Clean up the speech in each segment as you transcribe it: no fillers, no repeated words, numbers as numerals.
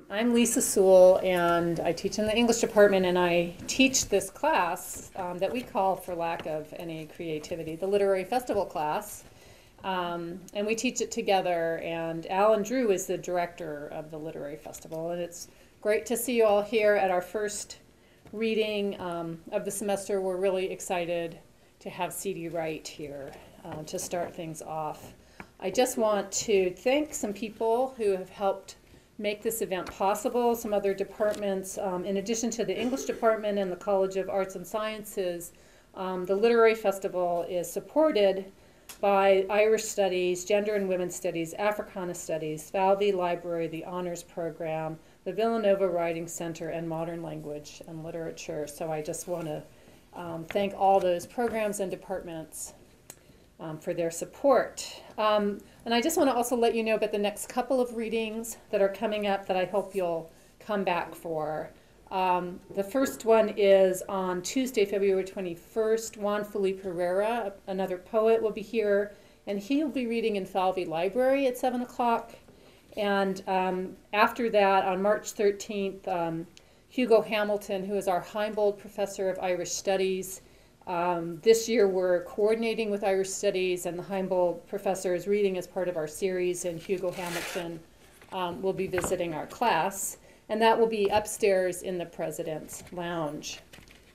I'm Lisa Sewell, and I teach in the English department, and I teach this class that we call, for lack of any creativity, the Literary Festival class. And we teach it together, and Alan Drew is the director of the Literary Festival, and it's great to see you all here at our first reading of the semester. We're really excited to have C.D. Wright here to start things off. I just want to thank some people who have helped make this event possible, some other departments. In addition to the English department and the College of Arts and Sciences, the Literary Festival is supported by Irish Studies, Gender and Women's Studies, Africana Studies, Falvey Library, the Honors Program, the Villanova Writing Center, and Modern Language and Literature. So I just want to thank all those programs and departments for their support. And I just want to also let you know about the next couple of readings that are coming up that I hope you'll come back for. The first one is on Tuesday, February 21st. Juan Felipe Herrera, another poet, will be here, and he'll be reading in Falvey Library at 7 o'clock. And after that, on March 13th, Hugo Hamilton, who is our Heimbold Professor of Irish Studies. This year we're coordinating with Irish Studies, and the Heimbold Professor is reading as part of our series, and Hugo Hamilton will be visiting our class. And that will be upstairs in the President's Lounge.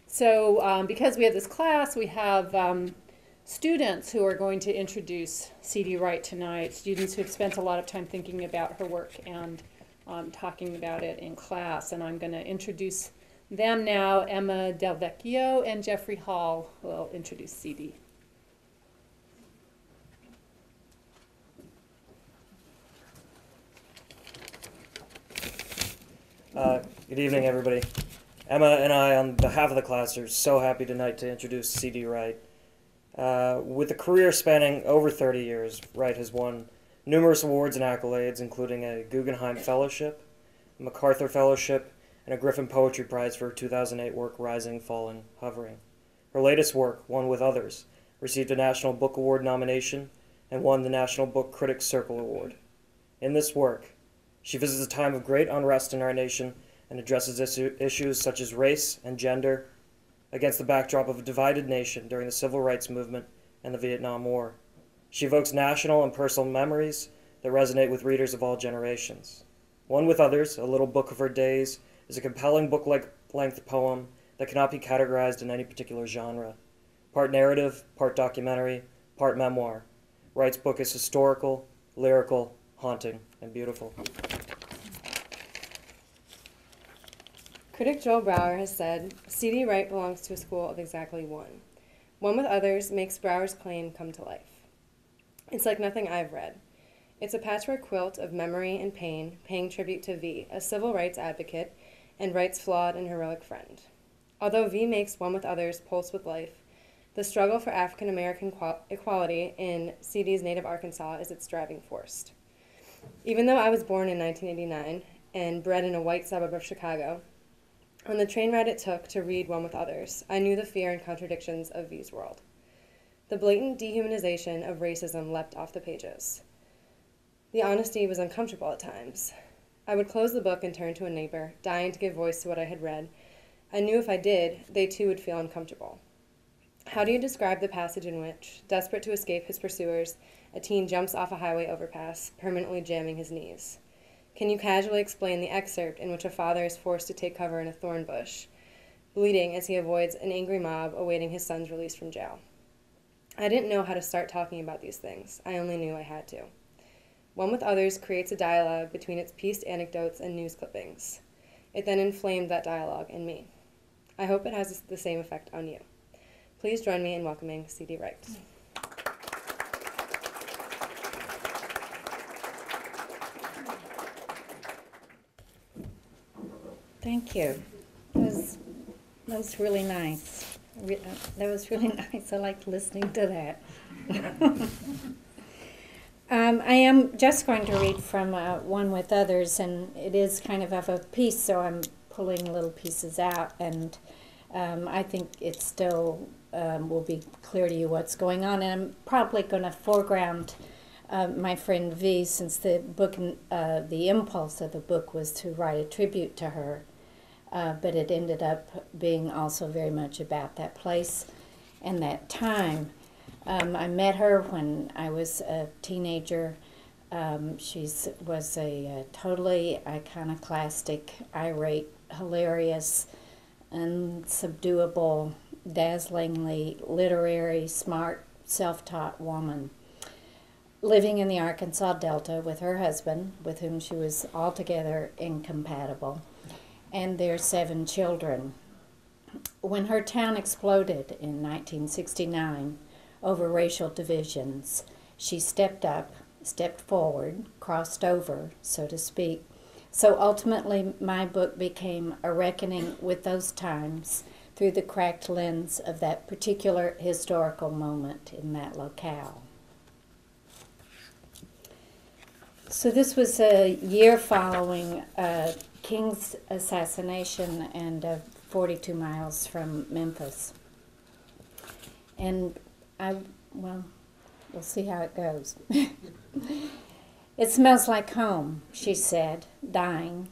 So because we have this class, we have students who are going to introduce C.D. Wright tonight, students who have spent a lot of time thinking about her work and talking about it in class. And I'm going to introduce them now. Emma Del Vecchio and Jeffrey Hall will introduce C.D. Good evening, everybody. Emma and I, on behalf of the class, are so happy tonight to introduce C.D. Wright. With a career spanning over 30 years, Wright has won numerous awards and accolades, including a Guggenheim Fellowship, a MacArthur Fellowship, and a Griffin Poetry Prize for her 2008 work Rising, Falling, Hovering. Her latest work, One with Others, received a National Book Award nomination and won the National Book Critics Circle Award. In this work, she visits a time of great unrest in our nation and addresses issues such as race and gender against the backdrop of a divided nation during the Civil Rights Movement and the Vietnam War. She evokes national and personal memories that resonate with readers of all generations. One with Others, a little book of her days, is a compelling book-length poem that cannot be categorized in any particular genre. Part narrative, part documentary, part memoir. Wright's book is historical, lyrical, haunting, and beautiful. Critic Joel Brower has said, C.D. Wright belongs to a school of exactly one. One with Others makes Brower's claim come to life. It's like nothing I've read. It's a patchwork quilt of memory and pain, paying tribute to V, a civil rights advocate, and Wright's flawed and heroic friend. Although V makes One with Others pulse with life, the struggle for African American equality in C.D.'s native Arkansas is its driving force. Even though I was born in 1989 and bred in a white suburb of Chicago, on the train ride it took to read One with Others, I knew the fear and contradictions of V's world. The blatant dehumanization of racism leapt off the pages. The honesty was uncomfortable at times. I would close the book and turn to a neighbor, dying to give voice to what I had read. I knew if I did, they too would feel uncomfortable. How do you describe the passage in which, desperate to escape his pursuers, a teen jumps off a highway overpass, permanently jamming his knees? Can you casually explain the excerpt in which a father is forced to take cover in a thorn bush, bleeding as he avoids an angry mob awaiting his son's release from jail? I didn't know how to start talking about these things. I only knew I had to. One with Others creates a dialogue between its pieced anecdotes and news clippings. It then inflamed that dialogue in me. I hope it has the same effect on you. Please join me in welcoming C.D. Wright. Thank you. That was really nice. That was really nice. I liked listening to that. I am just going to read from One with Others, and it is kind of a piece, so I'm pulling little pieces out, and I think it still will be clear to you what's going on, and I'm probably going to foreground my friend V, since the book, the impulse of the book was to write a tribute to her, but it ended up being also very much about that place and that time. I met her when I was a teenager. She was a totally iconoclastic, irate, hilarious, unsubduable, dazzlingly literary, smart, self-taught woman, living in the Arkansas Delta with her husband, with whom she was altogether incompatible, and their 7 children. When her town exploded in 1969 over racial divisions, she stepped up, stepped forward, crossed over, so to speak. So ultimately, my book became a reckoning with those times through the cracked lens of that particular historical moment in that locale. So this was a year following King's assassination and 42 miles from Memphis. And we'll see how it goes. It smells like home, she said, dying.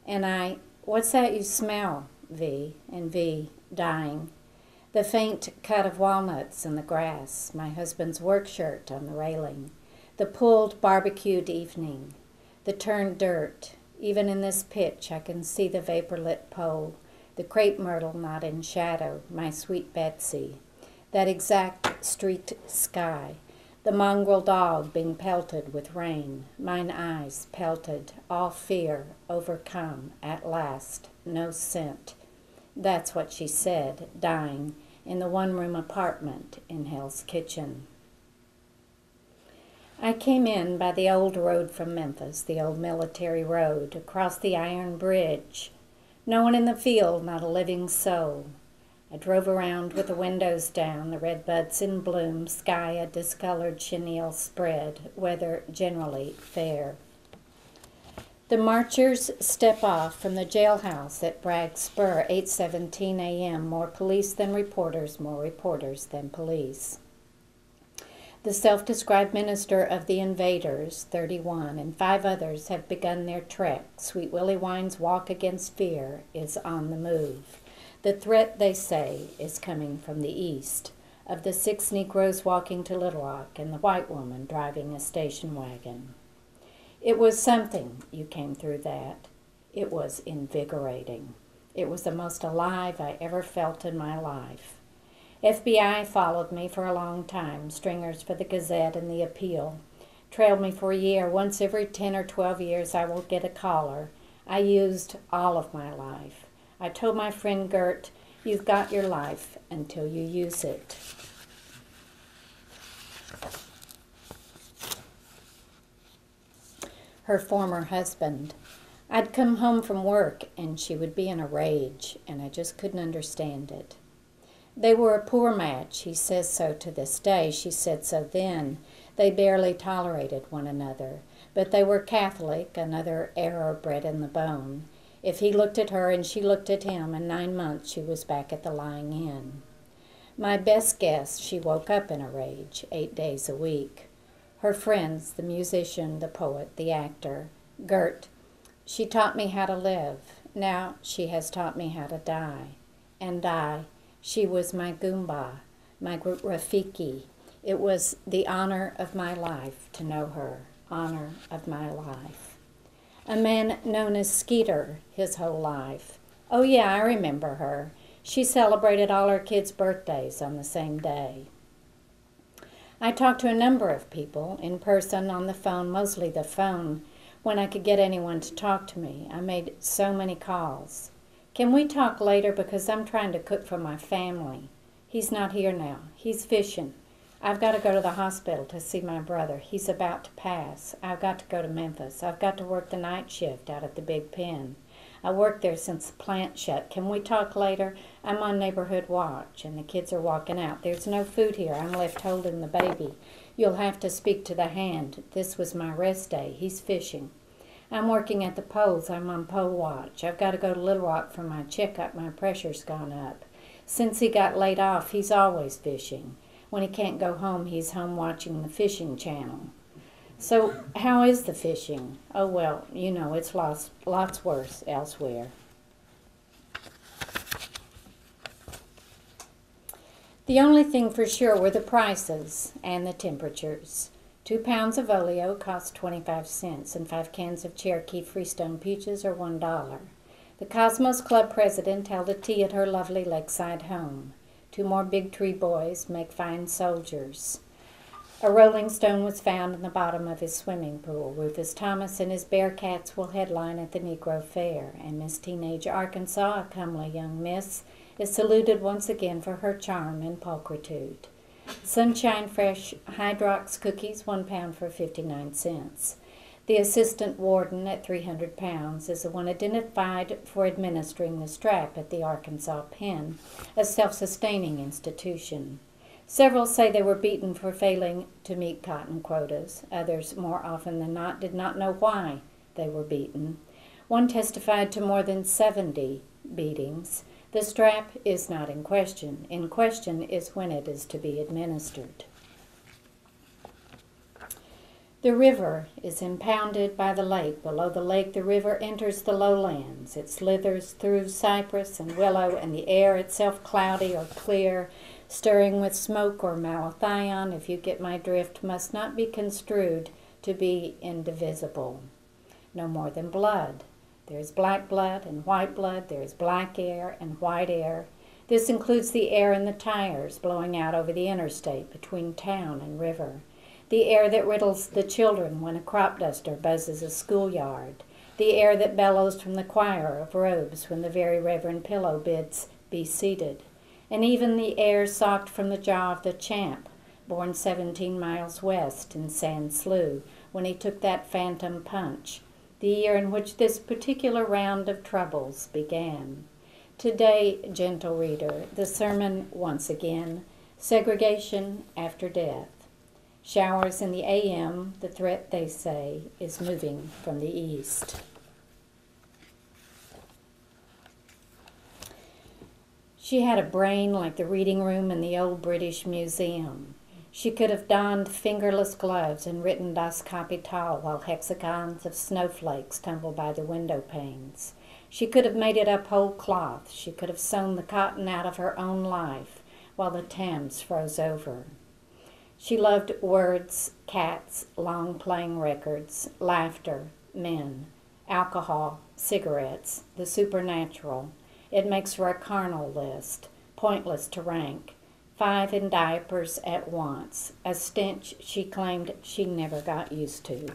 And what's that you smell, V? And V, dying. The faint cut of walnuts in the grass, my husband's work shirt on the railing, the pulled barbecued evening, the turned dirt. Even in this pitch I can see the vapor-lit pole, the crepe myrtle not in shadow, my sweet Betsy, that exact streaked sky, the mongrel dog being pelted with rain, mine eyes pelted, all fear overcome, at last, no scent. That's what she said, dying, in the one-room apartment in Hell's Kitchen. I came in by the old road from Memphis, the old military road, across the iron bridge. No one in the field, not a living soul. I drove around with the windows down, the red buds in bloom, sky a discolored chenille spread, weather generally fair. The marchers step off from the jailhouse at Bragg Spur, 8:17 a.m., more police than reporters, more reporters than police. The self-described minister of the invaders, 31, and 5 others have begun their trek. Sweet Willie Wine's walk against fear is on the move. The threat, they say, is coming from the east, of the 6 Negroes walking to Little Rock and the white woman driving a station wagon. It was something, you came through that. It was invigorating. It was the most alive I ever felt in my life. FBI followed me for a long time, stringers for the Gazette and the Appeal. Trailed me for a year. Once every 10 or 12 years I will get a caller. I used all of my life. I told my friend Gert, you've got your life until you use it. Her former husband. I'd come home from work and she would be in a rage, and I just couldn't understand it. They were a poor match. He says so to this day. She said so then. They barely tolerated one another. But they were Catholic, another error bred in the bone. If he looked at her and she looked at him, in 9 months she was back at the Lying Inn. My best guess, she woke up in a rage, 8 days a week. Her friends, the musician, the poet, the actor, Gert, she taught me how to live. Now she has taught me how to die. And she was my Goomba, my Rafiki. It was the honor of my life to know her, honor of my life. A man known as Skeeter his whole life. Oh yeah, I remember her. She celebrated all her kids' birthdays on the same day. I talked to a number of people, in person, on the phone, mostly the phone, when I could get anyone to talk to me. I made so many calls. Can we talk later because I'm trying to cook for my family? He's not here now. He's fishing. I've got to go to the hospital to see my brother. He's about to pass. I've got to go to Memphis. I've got to work the night shift out at the big pen. I worked there since the plant shut. Can we talk later? I'm on neighborhood watch, and the kids are walking out. There's no food here. I'm left holding the baby. You'll have to speak to the hand. This was my rest day. He's fishing. I'm working at the polls. I'm on poll watch. I've got to go to Little Rock for my checkup. My pressure's gone up. Since he got laid off, he's always fishing. When he can't go home, he's home watching the fishing channel. So how is the fishing? Oh, well, it's lots worse elsewhere. The only thing for sure were the prices and the temperatures. 2 pounds of oleo cost 25 cents, and 5 cans of Cherokee Freestone peaches are $1. The Cosmos Club president held a tea at her lovely lakeside home. 2 more Big Tree boys make fine soldiers. A rolling stone was found in the bottom of his swimming pool. Rufus Thomas and his Bearcats will headline at the Negro Fair, and Miss Teenage Arkansas, a comely young miss, is saluted once again for her charm and pulchritude. Sunshine Fresh Hydrox cookies, 1 pound for 59 cents. The assistant warden at 300 pounds is the one identified for administering the strap at the Arkansas Pen, a self-sustaining institution. Several say they were beaten for failing to meet cotton quotas. Others, more often than not, did not know why they were beaten. One testified to more than 70 beatings. The strap is not in question. In question is when it is to be administered. The river is impounded by the lake. Below the lake, the river enters the lowlands. It slithers through cypress and willow, and the air itself cloudy or clear, stirring with smoke or malathion, if you get my drift, must not be construed to be indivisible. No more than blood. There is black blood and white blood. There is black air and white air. This includes the air in the tires blowing out over the interstate between town and river. The air that riddles the children when a crop duster buzzes a schoolyard. The air that bellows from the choir of robes when the very Reverend Pillow bids be seated. And even the air socked from the jaw of the champ, born 17 miles west in Sand Slough, when he took that phantom punch, the year in which this particular round of troubles began. Today, gentle reader, the sermon once again, segregation after death. Showers in the a.m., the threat, they say, is moving from the east. She had a brain like the reading room in the old British Museum. She could have donned fingerless gloves and written Das Kapital while hexagons of snowflakes tumbled by the window panes. She could have made it up whole cloth. She could have sewn the cotton out of her own life while the Thames froze over. She loved words, cats, long playing records, laughter, men, alcohol, cigarettes, the supernatural. It makes for a carnal list, pointless to rank. 5 in diapers at once, a stench she claimed she never got used to.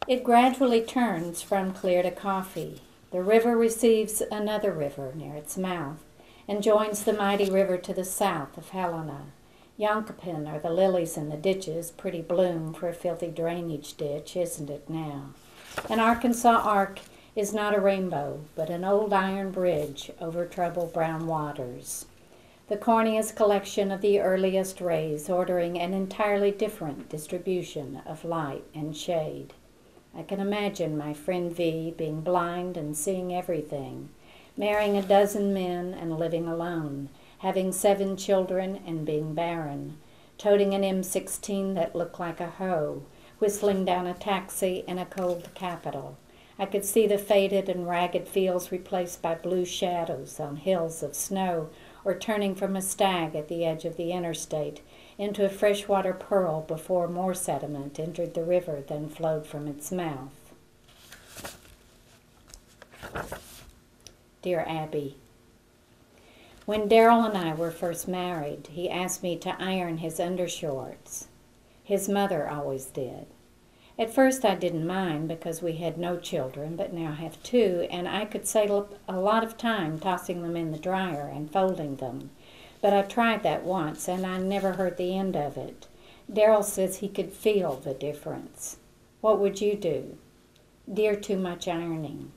It gradually turns from clear to coffee. The river receives another river near its mouth and joins the mighty river to the south of Helena. Yonkapin are the lilies in the ditches, pretty bloom for a filthy drainage ditch, isn't it now? An Arkansas arc is not a rainbow, but an old iron bridge over troubled brown waters. The corniest collection of the earliest rays, ordering an entirely different distribution of light and shade. I can imagine my friend V being blind and seeing everything, marrying a dozen men and living alone, having 7 children and being barren, toting an M16 that looked like a hoe, whistling down a taxi in a cold capital. I could see the faded and ragged fields replaced by blue shadows on hills of snow, or turning from a stag at the edge of the interstate into a freshwater pearl before more sediment entered the river than flowed from its mouth. Dear Abby, when Darrell and I were first married, he asked me to iron his undershorts. His mother always did. At first I didn't mind because we had no children, but now have 2, and I could save a lot of time tossing them in the dryer and folding them. But I tried that once, and I never heard the end of it. Darrell says he could feel the difference. What would you do? Dear Too Much Ironing,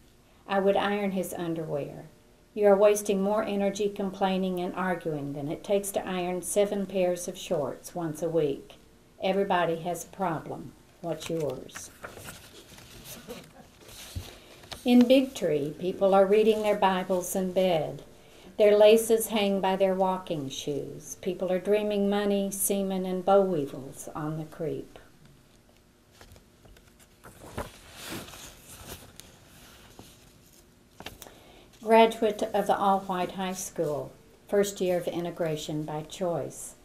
I would iron his underwear. You are wasting more energy complaining and arguing than it takes to iron 7 pairs of shorts once a week. Everybody has a problem. What's yours? In Big Tree, people are reading their Bibles in bed. Their laces hang by their walking shoes. People are dreaming money, seamen, and boll weevils on the creep. Graduate of the all-white high school, first year of integration by choice.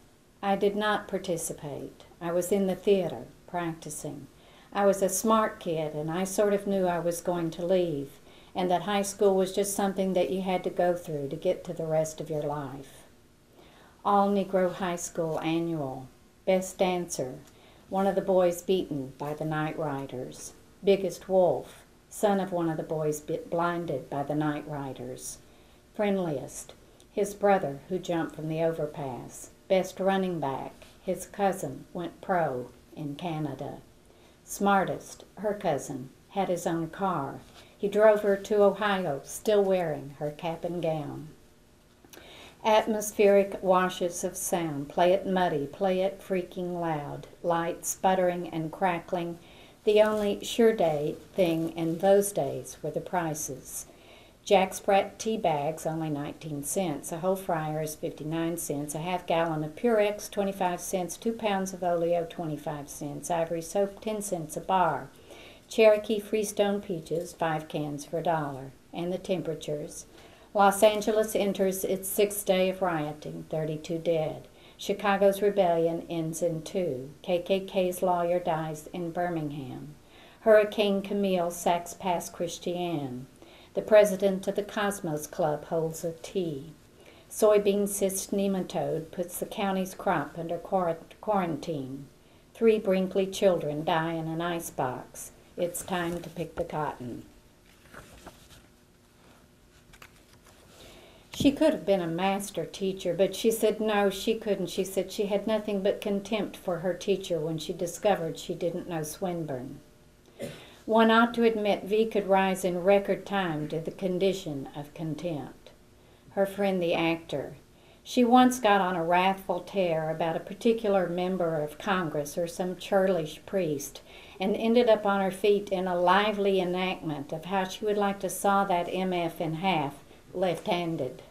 I did not participate. I was in the theater, practicing. I was a smart kid, and I sort of knew I was going to leave, and that high school was just something that you had to go through to get to the rest of your life. All Negro High School annual. Best dancer. One of the boys beaten by the night riders. Biggest wolf. Son of one of the boys blinded by the night riders. Friendliest. His brother who jumped from the overpass. Best running back. His cousin went pro in Canada. Smartest. Her cousin. Had his own car. He drove her to Ohio, still wearing her cap and gown. Atmospheric washes of sound. Play it muddy, play it freaking loud. Light sputtering and crackling. The only sure thing in those days were the prices. Jack Sprat tea bags, only 19 cents. A whole fryer is 59 cents. A half gallon of Purex, 25 cents. 2 pounds of Oleo, 25 cents. Ivory soap, 10 cents a bar. Cherokee Freestone peaches, 5 cans for $1. And the temperatures. Los Angeles enters its 6th day of rioting, 32 dead. Chicago's rebellion ends in 2. KKK's lawyer dies in Birmingham. Hurricane Camille sacks past Christiane. The president of the Cosmos Club holds a tea. Soybean cyst nematode puts the county's crop under quarantine. 3 Brinkley children die in an icebox. It's time to pick the cotton. She could have been a master teacher, but she said no, she couldn't. She said she had nothing but contempt for her teacher when she discovered she didn't know Swinburne. One ought to admit V could rise in record time to the condition of contempt. Her friend the actor. She once got on a wrathful tear about a particular member of Congress or some churlish priest, and ended up on her feet in a lively enactment of how she would like to saw that MF in half, left-handed.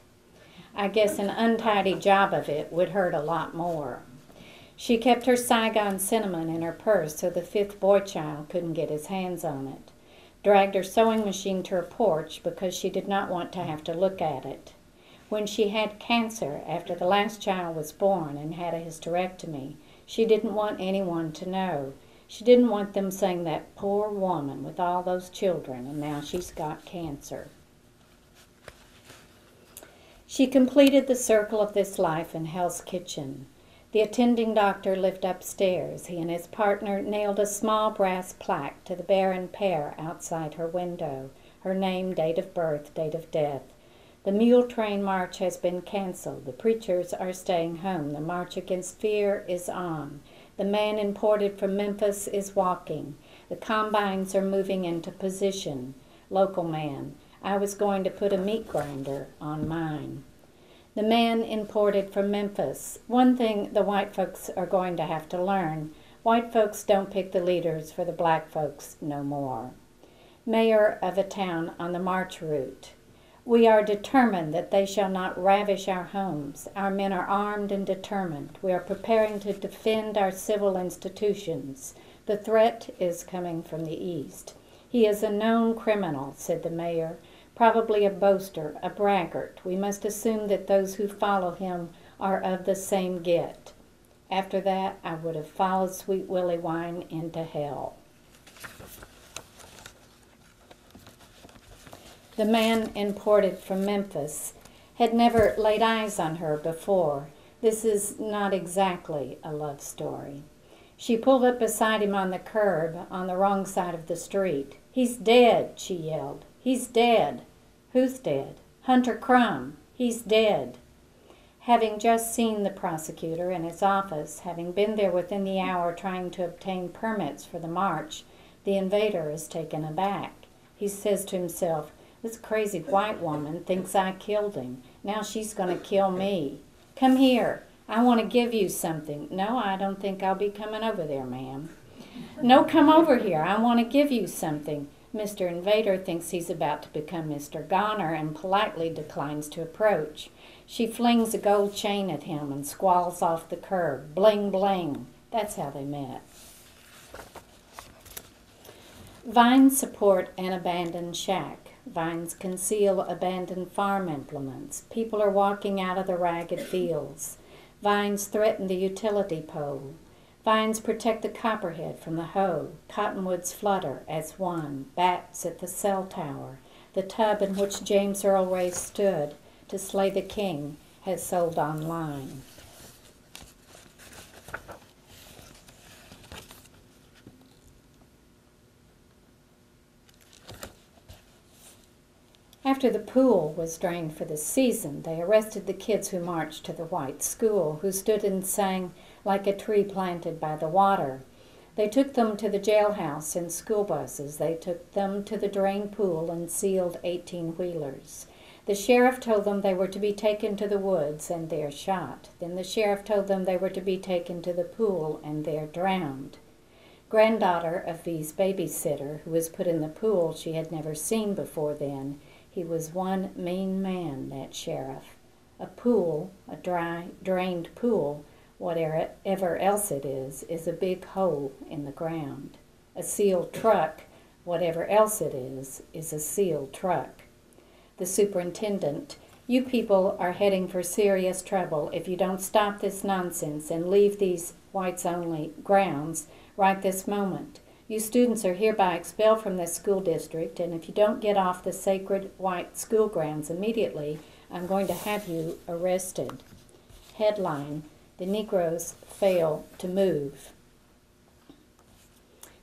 I guess an untidy job of it would hurt a lot more. She kept her Saigon cinnamon in her purse so the 5th boy child couldn't get his hands on it. Dragged her sewing machine to her porch because she did not want to have to look at it. When she had cancer after the last child was born and had a hysterectomy, she didn't want anyone to know. She didn't want them saying that poor woman with all those children and now she's got cancer. She completed the circle of this life in Hell's Kitchen. The attending doctor lived upstairs. He and his partner nailed a small brass plaque to the barren pair outside her window. Her name, date of birth, date of death. The mule train march has been canceled. The preachers are staying home. The march against fear is on. The man imported from Memphis is walking. The combines are moving into position. Local man. I was going to put a meat grinder on mine. The man imported from Memphis. One thing the white folks are going to have to learn. White folks don't pick the leaders for the black folks no more. Mayor of a town on the march route. We are determined that they shall not ravish our homes. Our men are armed and determined. We are preparing to defend our civil institutions. The threat is coming from the east. He is a known criminal, said the mayor. Probably a boaster, a braggart. We must assume that those who follow him are of the same git. After that, I would have followed Sweet Willie Wine into hell. The man imported from Memphis had never laid eyes on her before. This is not exactly a love story. She pulled up beside him on the curb on the wrong side of the street. He's dead, she yelled. He's dead. Who's dead? Hunter Crum. He's dead. Having just seen the prosecutor in his office, having been there within the hour trying to obtain permits for the march, the invader is taken aback. He says to himself, this crazy white woman thinks I killed him. Now she's going to kill me. Come here. I want to give you something. No, I don't think I'll be coming over there, ma'am. No, come over here. I want to give you something. Mr. Invader thinks he's about to become Mr. Goner and politely declines to approach. She flings a gold chain at him and squalls off the curb. Bling, bling. That's how they met. Vines support an abandoned shack. Vines conceal abandoned farm implements. People are walking out of the ragged fields. Vines threaten the utility pole. Vines protect the copperhead from the hoe. Cottonwoods flutter as one. Bats at the cell tower. The tub in which James Earl Ray stood to slay the king has sold online. After the pool was drained for the season, they arrested the kids who marched to the white school, who stood and sang like a tree planted by the water. They took them to the jailhouse in school buses. They took them to the drained pool and sealed 18-wheelers. The sheriff told them they were to be taken to the woods, and there shot. Then the sheriff told them they were to be taken to the pool, and there drowned. Granddaughter of V's babysitter, who was put in the pool she had never seen before then. He was one mean man, that sheriff. A pool, a dry, drained pool, whatever else it is a big hole in the ground. A sealed truck, whatever else it is a sealed truck. The superintendent, you people are heading for serious trouble if you don't stop this nonsense and leave these whites-only grounds right this moment. You students are hereby expelled from this school district, and if you don't get off the sacred white school grounds immediately, I'm going to have you arrested. Headline, the Negroes fail to move.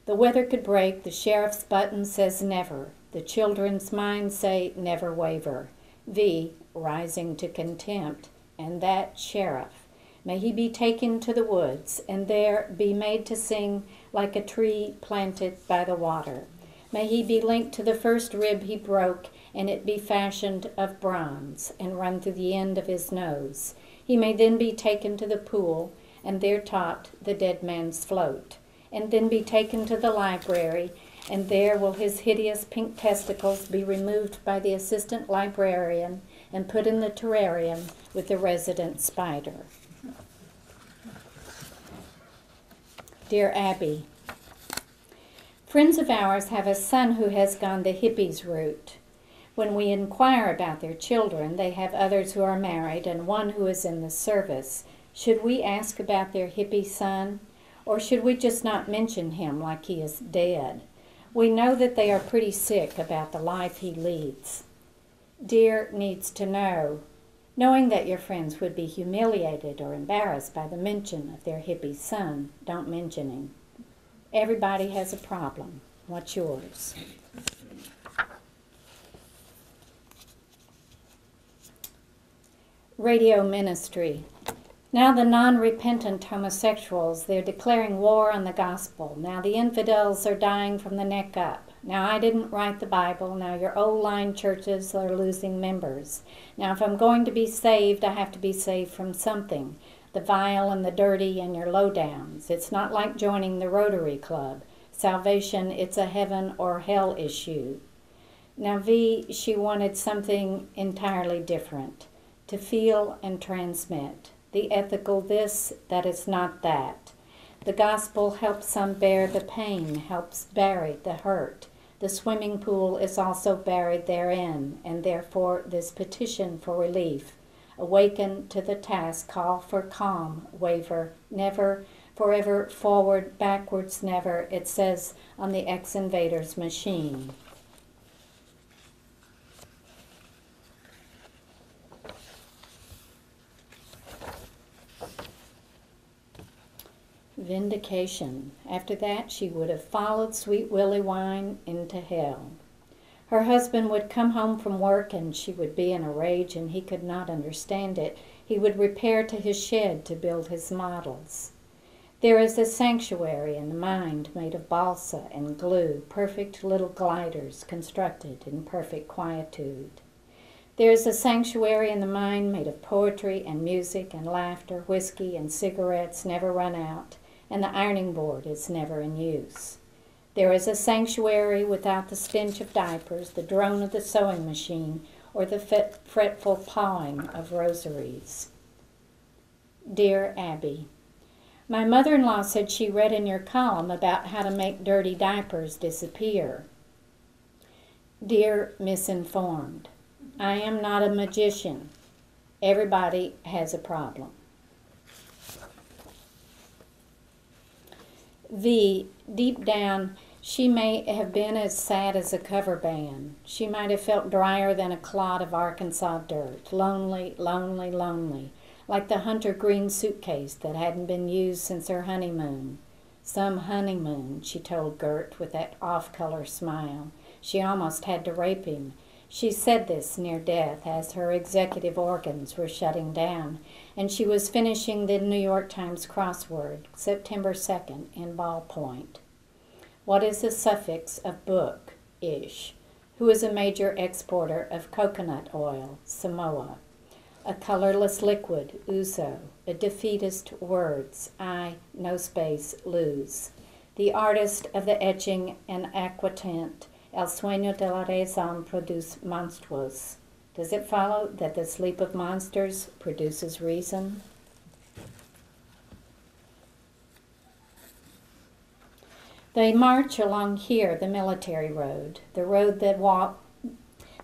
The weather could break, the sheriff's button says never. The children's minds say never waver. V, rising to contempt, and that sheriff. May he be taken to the woods, and there be made to sing like a tree planted by the water. May he be linked to the first rib he broke, and it be fashioned of bronze, and run through the end of his nose. He may then be taken to the pool, and there taught the dead man's float, and then be taken to the library, and there will his hideous pink testicles be removed by the assistant librarian and put in the terrarium with the resident spider. Dear Abby, friends of ours have a son who has gone the hippies route. When we inquire about their children, they have others who are married and one who is in the service. Should we ask about their hippie son, or should we just not mention him like he is dead? We know that they are pretty sick about the life he leads. Dear needs to know, knowing that your friends would be humiliated or embarrassed by the mention of their hippie son, don't mention him. Everybody has a problem. What's yours? Radio ministry. Now the non-repentant homosexuals, they're declaring war on the gospel. Now the infidels are dying from the neck up. Now I didn't write the Bible. Now your old line churches are losing members. Now if I'm going to be saved, I have to be saved from something. The vile and the dirty and your lowdowns. It's not like joining the Rotary Club. Salvation, it's a heaven or hell issue. Now V, she wanted something entirely different. To feel and transmit. The ethical this, that is not that. The gospel helps some bear the pain, helps bury the hurt. The swimming pool is also buried therein, and therefore this petition for relief. Awaken to the task, call for calm, waver, never, forever, forward, backwards, never, it says on the ex-invader's machine. Vindication. After that, she would have followed Sweet Willie Wine into hell. Her husband would come home from work and she would be in a rage and he could not understand it. He would repair to his shed to build his models. There is a sanctuary in the mind made of balsa and glue, perfect little gliders constructed in perfect quietude. There is a sanctuary in the mind made of poetry and music and laughter, whiskey and cigarettes never run out, and the ironing board is never in use. There is a sanctuary without the stench of diapers, the drone of the sewing machine, or the fretful pawing of rosaries. Dear Abby, my mother-in-law said she read in your column about how to make dirty diapers disappear. Dear Misinformed, I am not a magician. Everybody has a problem. V, deep down, she may have been as sad as a cover band. She might have felt drier than a clod of Arkansas dirt, lonely, lonely, lonely, like the hunter green suitcase that hadn't been used since her honeymoon. Some honeymoon, she told Gert with that off-color smile. She almost had to rape him. She said this near death as her executive organs were shutting down, and she was finishing the New York Times crossword, September 2nd, in ballpoint. What is the suffix of book-ish? Who is a major exporter of coconut oil, Samoa? A colorless liquid, ouzo. A defeatist, words, I, no space, lose. The artist of the etching and aquatint, El sueño de la razón produce monstruos. Does it follow that the sleep of monsters produces reason? They march along here, the military road, the road they walk,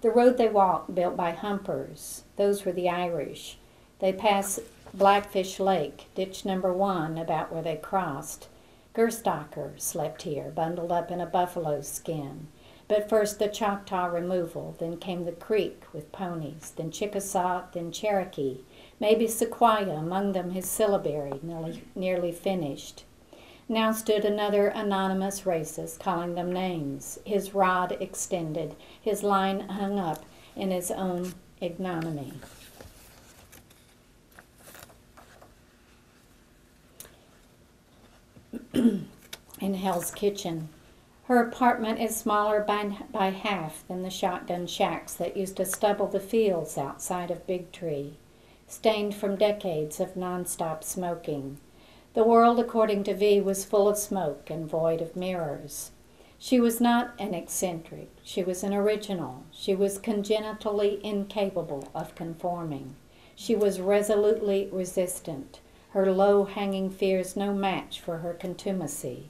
built by humpers. Those were the Irish. They pass Blackfish Lake, ditch number 1, about where they crossed. Gerstacker slept here, bundled up in a buffalo skin. But first the Choctaw removal, then came the Creek with ponies, then Chickasaw, then Cherokee, maybe Sequoia, among them his syllabary, nearly finished. Now stood another anonymous racist, calling them names, his rod extended, his line hung up in his own ignominy. In Hell's Kitchen. Her apartment is smaller by half than the shotgun shacks that used to stubble the fields outside of Big Tree, stained from decades of nonstop smoking. The world, according to V, was full of smoke and void of mirrors. She was not an eccentric. She was an original. She was congenitally incapable of conforming. She was resolutely resistant. Her low-hanging fears no match for her contumacy.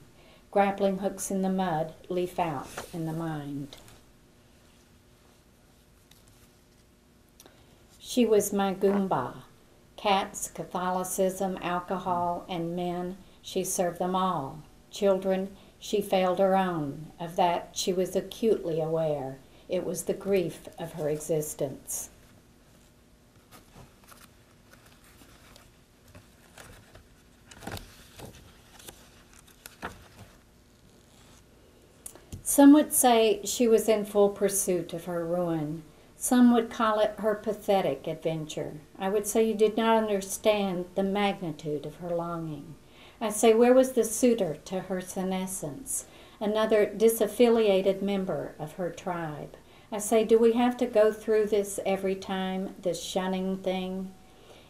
Grappling hooks in the mud, leaf out in the mind. She was my Goomba. Cats, Catholicism, alcohol, and men, she served them all. Children, she failed her own. Of that she was acutely aware. It was the grief of her existence. Some would say she was in full pursuit of her ruin. Some would call it her pathetic adventure. I would say you did not understand the magnitude of her longing. I say, where was the suitor to her senescence? Another disaffiliated member of her tribe. I say, do we have to go through this every time, this shunning thing?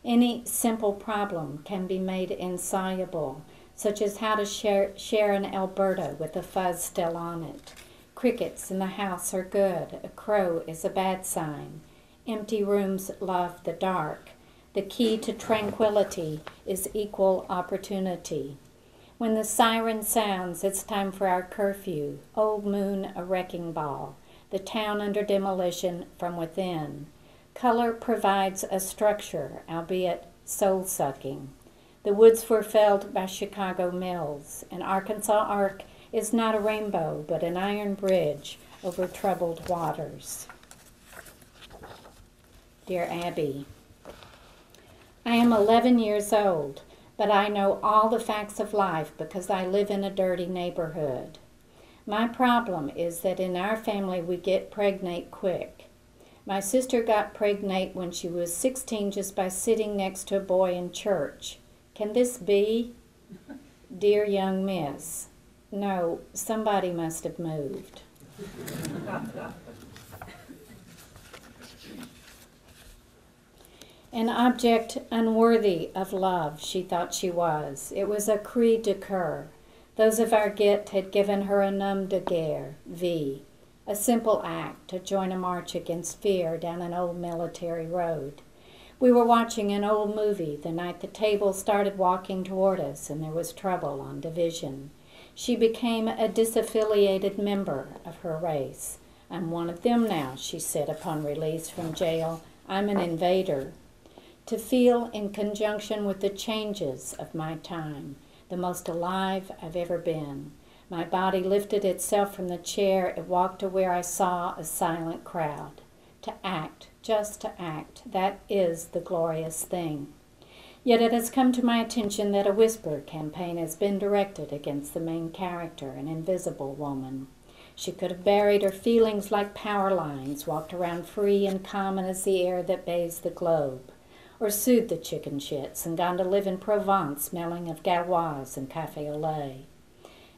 Any simple problem can be made insoluble, such as how to share an Alberta with a fuzz still on it. Crickets in the house are good. A crow is a bad sign. Empty rooms love the dark. The key to tranquility is equal opportunity. When the siren sounds, it's time for our curfew. Old moon, a wrecking ball. The town under demolition from within. Color provides a structure, albeit soul-sucking. The woods were felled by Chicago mills. An Arkansas arc is not a rainbow, but an iron bridge over troubled waters. Dear Abby, I am 11 years old, but I know all the facts of life because I live in a dirty neighborhood. My problem is that in our family we get pregnant quick. My sister got pregnant when she was 16 just by sitting next to a boy in church. Can this be? Dear young miss, no, somebody must have moved. An object unworthy of love, she thought she was. It was a cri de coeur. Those of our git had given her a nom de guerre, V, a simple act to join a march against fear down an old military road. We were watching an old movie the night the table started walking toward us and there was trouble on division. She became a disaffiliated member of her race. I'm one of them now, she said upon release from jail. I'm an invader. To feel in conjunction with the changes of my time, the most alive I've ever been. My body lifted itself from the chair. It walked to where I saw a silent crowd. To act, just to act, that is the glorious thing. Yet it has come to my attention that a whisper campaign has been directed against the main character, an invisible woman. She could have buried her feelings like power lines, walked around free and common as the air that bathes the globe, or sued the chicken shits and gone to live in Provence, smelling of gauloise and café au lait.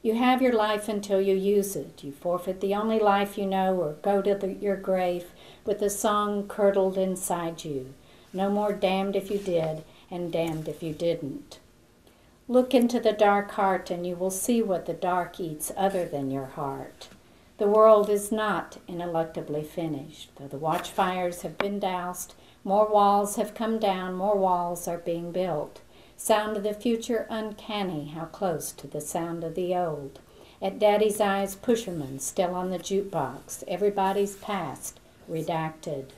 You have your life until you use it. You forfeit the only life you know or go to your grave with a song curdled inside you. No more damned if you did and damned if you didn't. Look into the dark heart and you will see what the dark eats other than your heart. The world is not ineluctably finished. Though the watchfires have been doused, more walls have come down, more walls are being built. Sound of the future uncanny, how close to the sound of the old. At Daddy's eyes, pushermen still on the jukebox. Everybody's past, redacted.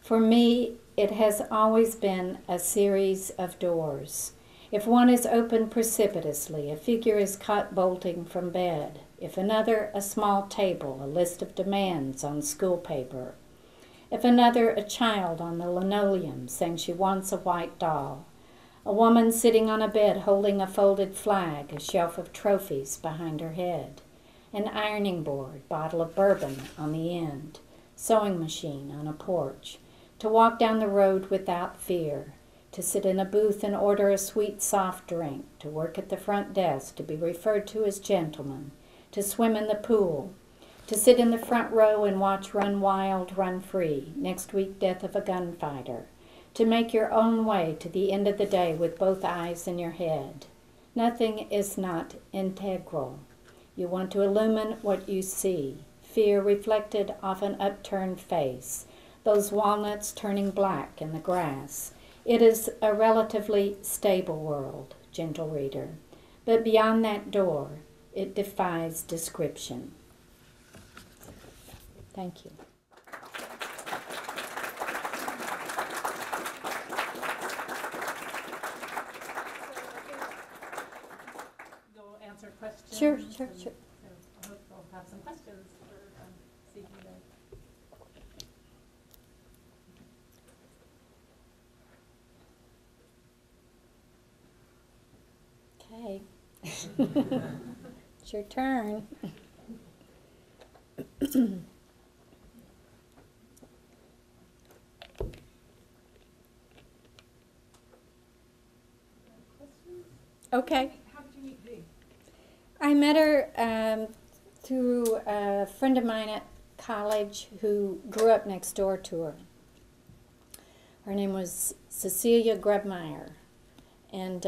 For me, it has always been a series of doors. If one is opened precipitously, a figure is caught bolting from bed. If another, a small table, a list of demands on school paper. If another, a child on the linoleum saying she wants a white doll. A woman sitting on a bed holding a folded flag, a shelf of trophies behind her head. An ironing board, bottle of bourbon on the end. Sewing machine on a porch. To walk down the road without fear. To sit in a booth and order a sweet soft drink. To work at the front desk, to be referred to as gentleman. To swim in the pool. To sit in the front row and watch Run Wild, Run Free, next week Death of a Gunfighter. To make your own way to the end of the day with both eyes in your head. Nothing is not integral. You want to illumine what you see. Fear reflected off an upturned face. Those walnuts turning black in the grass. It is a relatively stable world, gentle reader. But beyond that door, it defies description. Thank you. You'll answer questions. Sure. I hope we'll have some questions for CP Okay. It's your turn. Okay. How did you meet V? I met her through a friend of mine at college who grew up next door to her. Her name was Cecilia Grubmeyer. And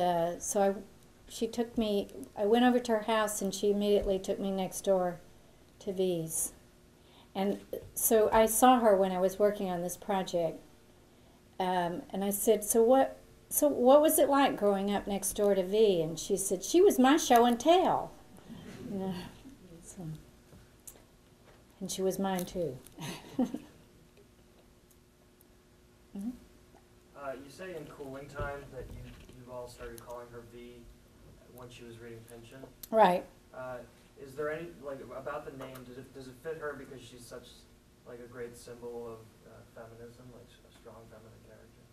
she took me, I went over to her house and she immediately took me next door to V's. And so I saw her when I was working on this project. And I said, so what was it like growing up next door to V? And she said, she was my show and tell. And she was mine too. You say in cooling time that you've all started calling her V when she was reading Pynchon. Right. Is there any, about the name, does it fit her because she's such, a great symbol of feminism, a strong feminine character?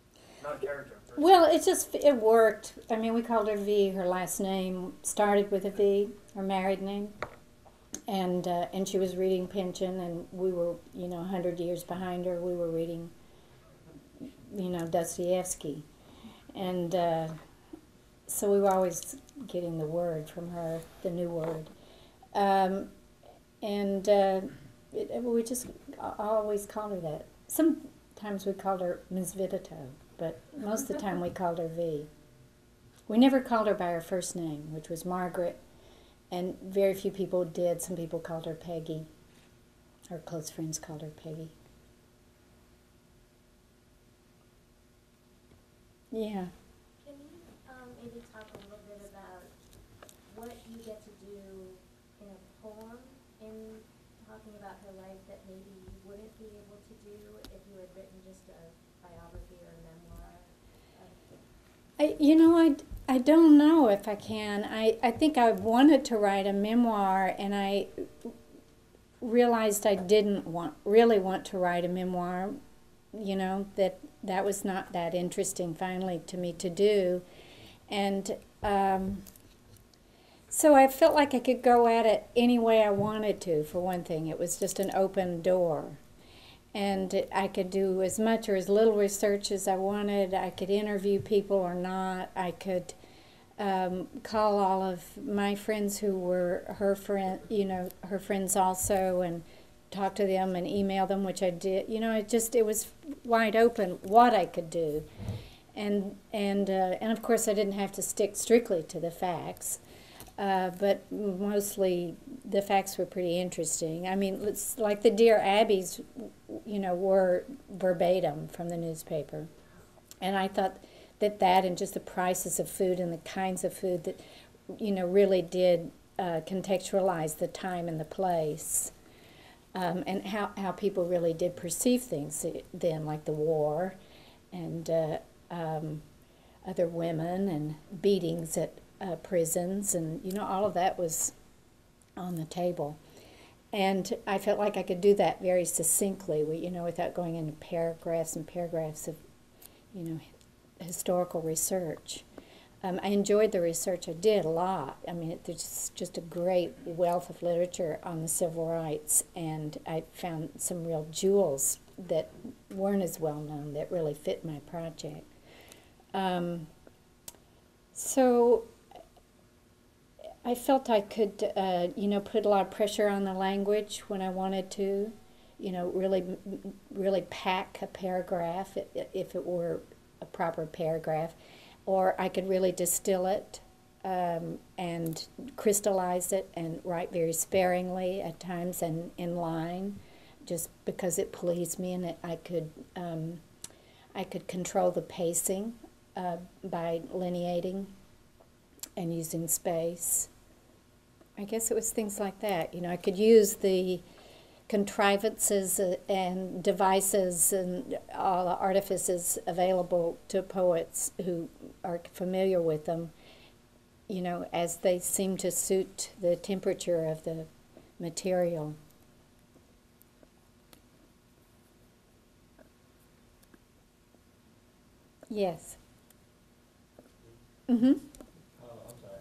Not a character, a person. Well, it worked. I mean, we called her V. Her last name started with a V, her married name. And she was reading Pynchon, and we were, 100 years behind her. We were reading, Dostoevsky. And so we were always getting the word from her, the new word. We just always called her that. Sometimes we called her Ms. Vidito, but most of the time we called her V. We never called her by her first name, which was Margaret, and very few people did. Some people called her Peggy. Her close friends called her Peggy. Yeah. Can you maybe talk a little bit about what you get to do in a poem in talking about her life that maybe you wouldn't be able to do if you had written just a biography or a memoir? I don't know if I can. I think I wanted to write a memoir, and I realized I didn't really want to write a memoir. That was not that interesting finally to me to do. And so I felt like I could go at it any way I wanted to, for one thing. It was just an open door. And I could do as much or as little research as I wanted. I could interview people or not. I could call all of my friends who were her friends also, and talk to them and email them, which I did. It was wide open what I could do. And of course I didn't have to stick strictly to the facts. But mostly the facts were pretty interesting. I mean, it's like the Dear Abbeys, were verbatim from the newspaper. And I thought that and just the prices of food and the kinds of food that, really did contextualize the time and the place. And how people really did perceive things then, like the war and other women and beatings at prisons, and all of that was on the table. And I felt like I could do that very succinctly, without going into paragraphs and paragraphs of, historical research. I enjoyed the research. I did a lot. I mean, there's just a great wealth of literature on the civil rights, and I found some real jewels that weren't as well known that really fit my project. So I felt I could, put a lot of pressure on the language when I wanted to, really pack a paragraph if it were a proper paragraph, or I could really distill it and crystallize it and write very sparingly at times and in line, just because it pleased me, and I could control the pacing by lineating and using space. I guess it was things like that. I could use the contrivances and devices and all the artifices available to poets who are familiar with them, as they seem to suit the temperature of the material. Yes. Mm-hmm. I'm sorry.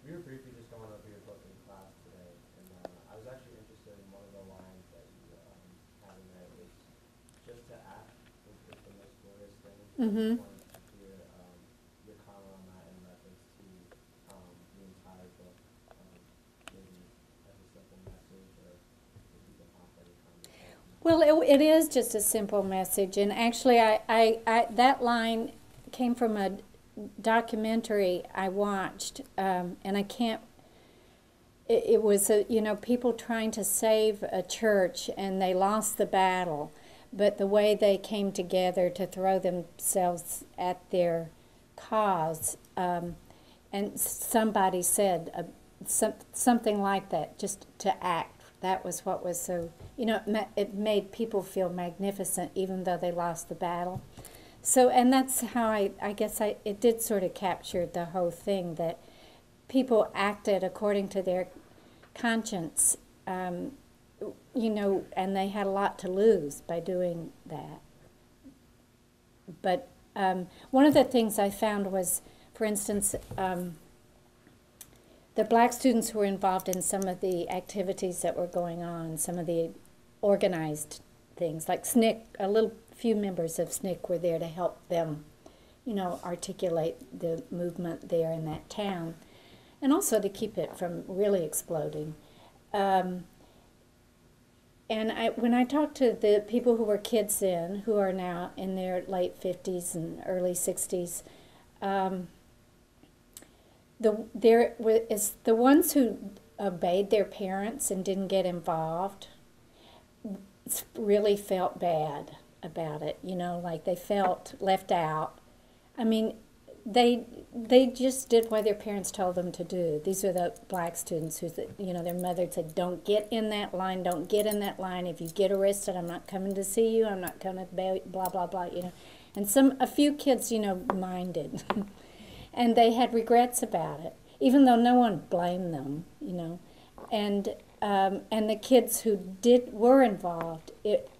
We were briefly just going over your book in class today, and I was actually interested in one of the lines that you had in there. It was just to act is the most glorious thing. Mm-hmm. I just wanted to hear your comment on that in reference to the entire book, maybe as a simple message, or if you can offer any comment. Well, it is just a simple message, and actually, I that line came from a documentary I watched, and I can't. It was people trying to save a church, and they lost the battle, but the way they came together to throw themselves at their cause, and somebody said something like that, just to act. That was what was so, it made people feel magnificent even though they lost the battle. So, and that's how I guess it did sort of capture the whole thing, that people acted according to their conscience, and they had a lot to lose by doing that. But one of the things I found was, for instance, the black students who were involved in some of the activities that were going on, some of the organized things, like SNCC, a few members of SNCC were there to help them, articulate the movement there in that town, and also to keep it from really exploding. And when I talked to the people who were kids then, who are now in their late 50s and early 60s, the ones who obeyed their parents and didn't get involved really felt bad about it, like they felt left out. I mean, they just did what their parents told them to do. These are the black students who, their mother said, don't get in that line, don't get in that line. If you get arrested, I'm not coming to see you, I'm not going to blah, blah, blah, And a few kids, minded. And they had regrets about it, even though no one blamed them, And the kids who were involved,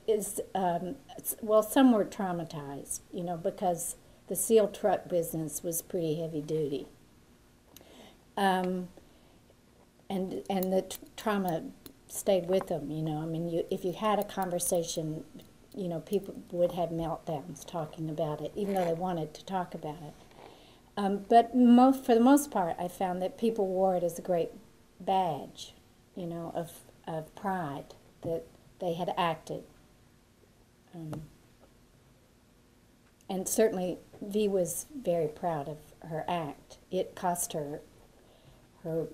some were traumatized, because the seal truck business was pretty heavy duty. And the trauma stayed with them, I mean, if you had a conversation, people would have meltdowns talking about it, even though they wanted to talk about it. But for the most part, I found that people wore it as a great badge, of pride that they had acted. And certainly, Vi was very proud of her act. It cost her. Her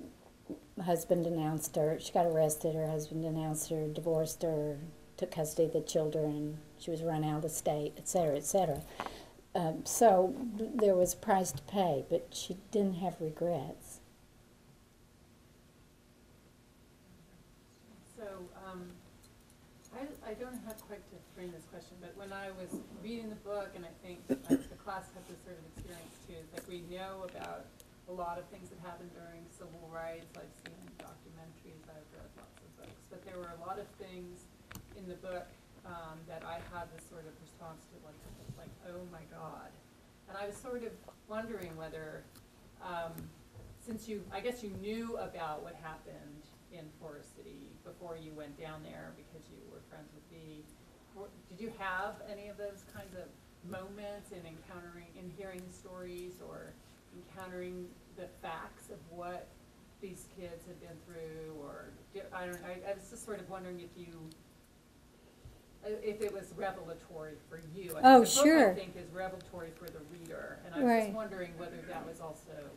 husband denounced her. She got arrested. Her husband denounced her, divorced her, took custody of the children. She was run out of the state, et cetera, et cetera. So there was a price to pay, but she didn't have regrets. So I don't know how quite to frame this question, but when I was reading the book, and I think the class had this sort of experience too, that we know about a lot of things that happened during civil rights. I've seen documentaries, I've read lots of books, but there were a lot of things in the book that I had this sort of response to, like, oh my God. And I was sort of wondering whether, since I guess you knew about what happened in Forest City before you went down there because you were friends with V, did you have any of those kinds of moments in hearing stories or encountering the facts of what these kids had been through, or I don't know, I was just sort of wondering if it was revelatory for you. Oh, the sure. book, I think, is revelatory for the reader, and I was Right. just wondering whether that was also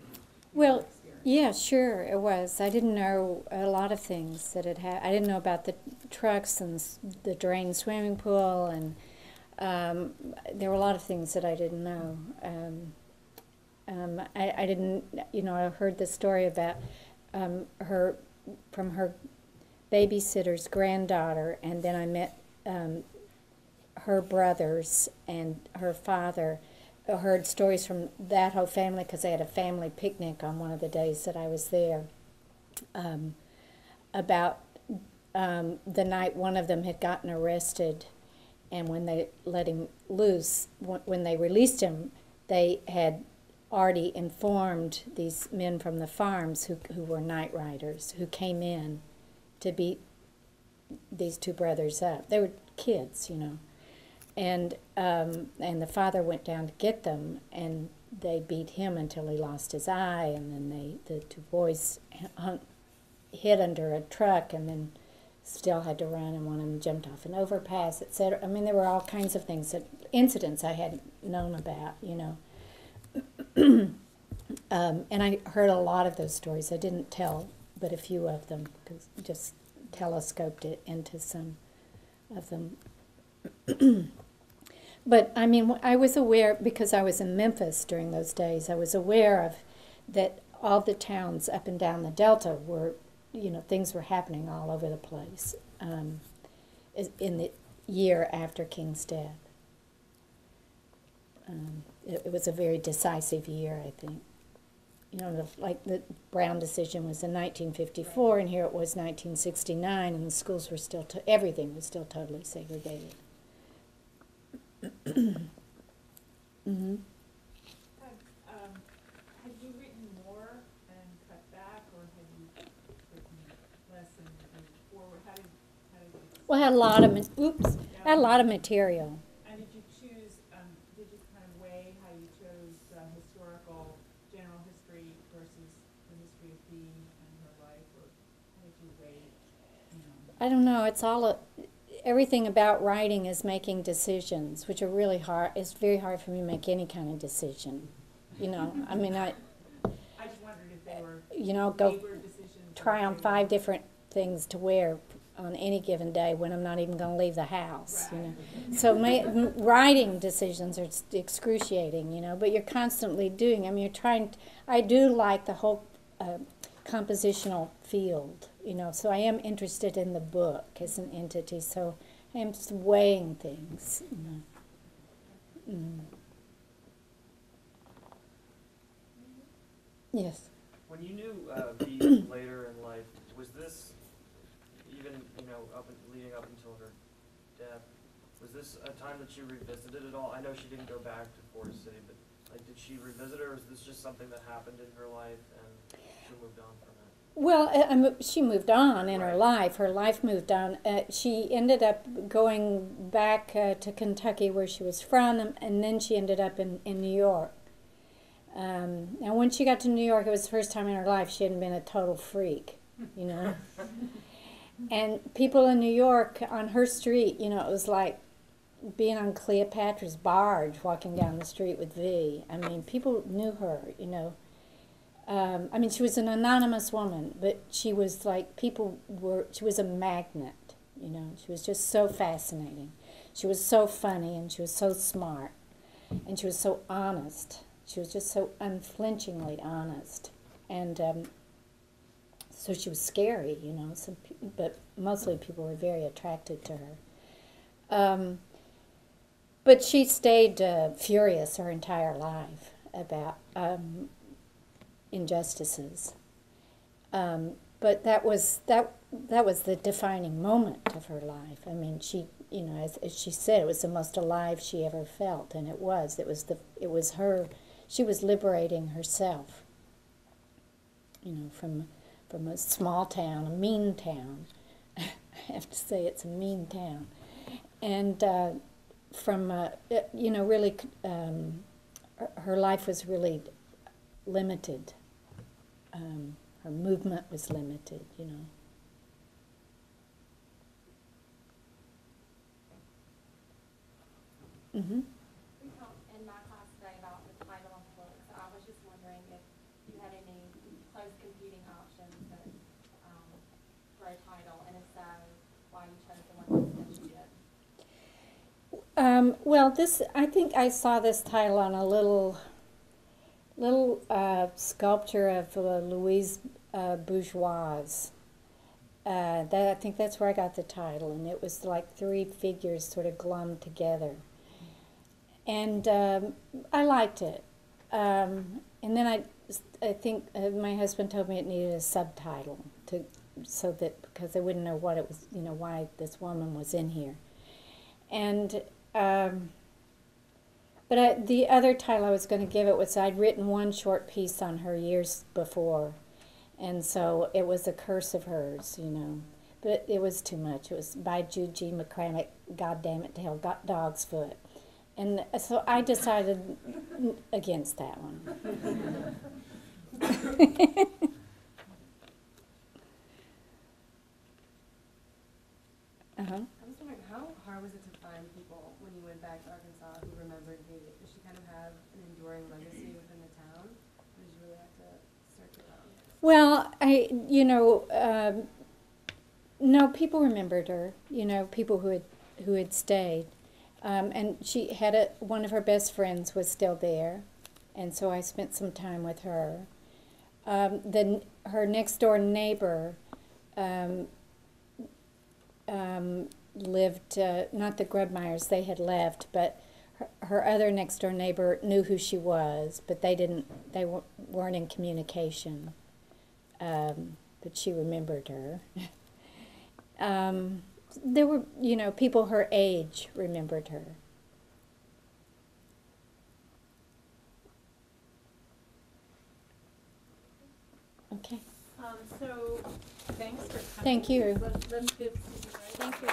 Well, your experience. yeah, sure, it was. I didn't know a lot of things that had happened. I didn't know about the trucks and the drained swimming pool, and there were a lot of things that I didn't know. I didn't, I heard the story about from her babysitter's granddaughter, and then I met her brothers and her father. I heard stories from that whole family because they had a family picnic on one of the days that I was there, about the night one of them had gotten arrested, and when they let him loose, when they released him, they had already informed these men from the farms who were night riders, who came in to beat these two brothers up. They were kids, and the father went down to get them, and they beat him until he lost his eye, and then the two boys hid under a truck, and then still had to run, and one of them jumped off an overpass, etc. I mean, there were all kinds of things, incidents I hadn't known about, and I heard a lot of those stories. I didn't tell but a few of them, because just telescoped it into some of them. But I mean, I was aware, because I was in Memphis during those days, I was aware of that all the towns up and down the Delta were, things were happening all over the place in the year after King's death. It was a very decisive year, I think. Like the Brown decision was in 1954, and here it was 1969, and the schools were still, everything was still totally segregated. Mm-hmm. Had you written more and cut back, or had you written less and forward? How did you? Well, I had a lot of I had a lot of material. And did you choose? Did you kind of weigh how you chose historical, general history versus the history of Dee and her life, or how did you weigh? I don't know. It's all everything about writing is making decisions, which are really hard. It's very hard for me to make any kind of decision. I mean, I I just wondered if they were you know, go labor decisions. try or on if they 5 were- different things to wear on any given day when I'm not even going to leave the house, you know. So writing decisions are excruciating, you know, but you're constantly doing. I mean, you're trying. I do like the whole compositional field, you know. So I am interested in the book as an entity. So I am just weighing things, you know. Yes. When you knew V later in life, was this even, leading up until her death, was this a time that she revisited at all? I know she didn't go back to Forest City, but like, did she revisit, or was this just something that happened in her life and she moved on from it? Well, she moved on in her Right. life. Her life moved on. She ended up going back to Kentucky, where she was from, and then she ended up in New York. And when she got to New York, it was the first time in her life she hadn't been a total freak, you know. And people in New York, on her street, you know, it was like being on Cleopatra's barge, walking down the street with V. I mean, people knew her, you know. I mean, she was an anonymous woman, but she was like, she was a magnet, you know. She was just so fascinating. She was so funny, and she was so smart, and she was so honest. She was just so unflinchingly honest. And so she was scary, you know, but mostly people were very attracted to her. But she stayed furious her entire life about injustices. But that was the defining moment of her life. I mean, she, you know, as she said, it was the most alive she ever felt, and it was. It was her. She was liberating herself, you know, from a small town, a mean town. I have to say, it's a mean town, and from you know, really, her life was really limited. Her movement was limited, you know. Mm-hmm. We talked in my class today about the title of the book, so I was just wondering if you had any close competing options that, for a title, and if so, why you chose the one that you did. Well, I think I saw this title on a little sculpture of Louise Bourgeois. I think that's where I got the title, and it was like 3 figures sort of glommed together. And I liked it. And then I think my husband told me it needed a subtitle because they wouldn't know what it was, you know, why this woman was in here. And but the other title I was going to give it was, I'd written one short piece on her years before, and so it was a curse of hers, you know. But it was too much. It was by Jude G. McCormick, God Damn It to Hell, Got Dog's Foot. And so I decided against that one. Uh-huh. I was wondering, how hard was it to find people when you went back to Arkansas who remembered V? Did she kind of have an enduring legacy within the town? Or did you really have to search around? Well, no, people remembered her. You know, people who had stayed, and she had one of her best friends was still there, and so I spent some time with her. Her next door neighbor lived, not the Grubmeyers, they had left, but her other next door neighbor knew who she was, but they weren't in communication. But she remembered her. There were, you know, people her age remembered her. Okay. So, thanks for coming. Thank you. Let's give Cindy, right? Thank you.